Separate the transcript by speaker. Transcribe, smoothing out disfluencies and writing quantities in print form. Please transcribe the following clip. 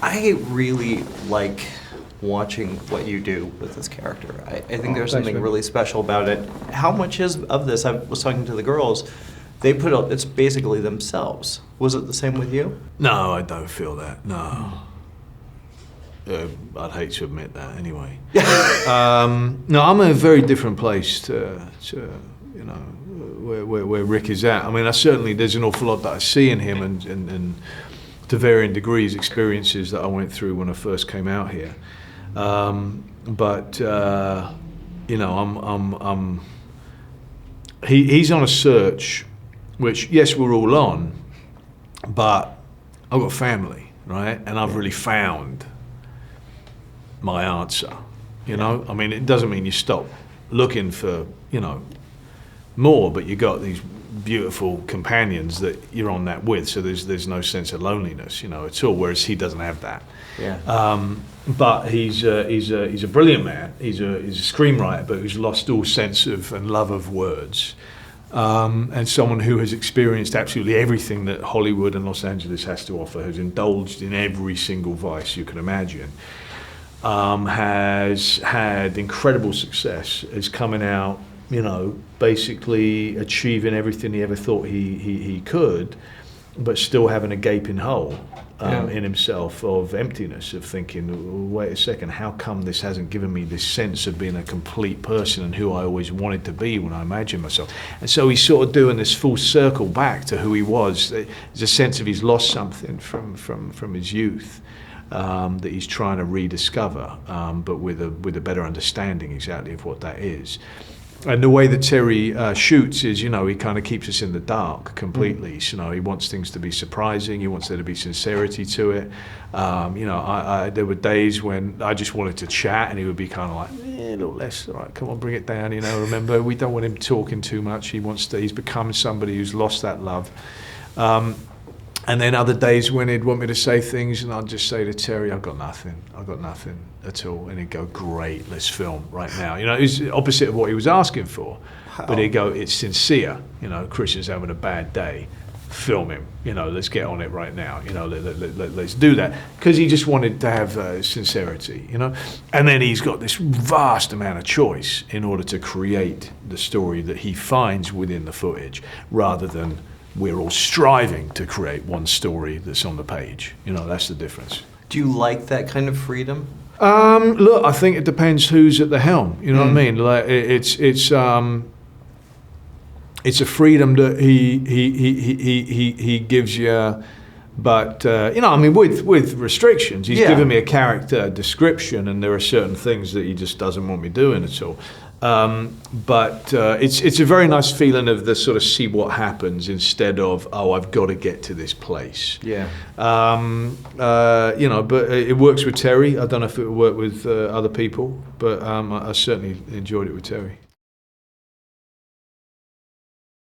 Speaker 1: I really like watching what you do with this character. I think there's something
Speaker 2: man.
Speaker 1: really special about it. How much is of this? I was talking to the girls. They put out, it's basically themselves. Was it the same with you?
Speaker 2: No, I don't feel that. No. I'd hate to admit that anyway. No, I'm in a very different place to you know, where Rick is at. I mean, there's an awful lot that I see in him, and to varying degrees, experiences that I went through when I first came out here. But you know, he's on a search, which yes, we're all on, but I've got family, right? And I've really found my answer, you know? I mean, it doesn't mean you stop looking for, you know, more, but you got these beautiful companions that you're on that with, so there's no sense of loneliness, you know, at all, whereas he doesn't have that.
Speaker 1: Yeah.
Speaker 2: But he's a brilliant man. He's a screenwriter, but who's lost all sense of and love of words. And someone who has experienced absolutely everything that Hollywood and Los Angeles has to offer, has indulged in every single vice you can imagine, has had incredible success, is coming out, you know, basically achieving everything he ever thought he could, but still having a gaping hole in himself of emptiness, of thinking, wait a second, how come this hasn't given me this sense of being a complete person and who I always wanted to be when I imagined myself? And so he's sort of doing this full circle back to who he was. There's a sense of he's lost something from his youth that he's trying to rediscover, but with a better understanding exactly of what that is. And the way that Terry shoots is, you know, he kind of keeps us in the dark completely. So, you know, he wants things to be surprising. He wants there to be sincerity to it. You know, there were days when I just wanted to chat, and he would be kind of like, a little less. All right, come on, bring it down. You know, remember, we don't want him talking too much. He's become somebody who's lost that love. And then other days when he'd want me to say things, and I'd just say to Terry, I've got nothing at all. And he'd go, great, let's film right now. You know, it was the opposite of what he was asking for. But he'd go, it's sincere. You know, Christian's having a bad day. Film him. You know, let's get on it right now. You know, let's do that. Because he just wanted to have sincerity, you know. And then he's got this vast amount of choice in order to create the story that he finds within the footage, rather than we're all striving to create one story that's on the page. You know, that's the difference.
Speaker 1: Do you like that kind of freedom?
Speaker 2: Look, I think it depends who's at the helm. You know what I mean? Like it's a freedom that he gives you, but you know, I mean, with restrictions. He's given me a character description, and there are certain things that he just doesn't want me doing at all. But it's a very nice feeling of the sort of see what happens instead of, oh, I've got to get to this place.
Speaker 1: Yeah.
Speaker 2: You know, but it works with Terry. I don't know if it would work with other people, but I certainly enjoyed it with Terry.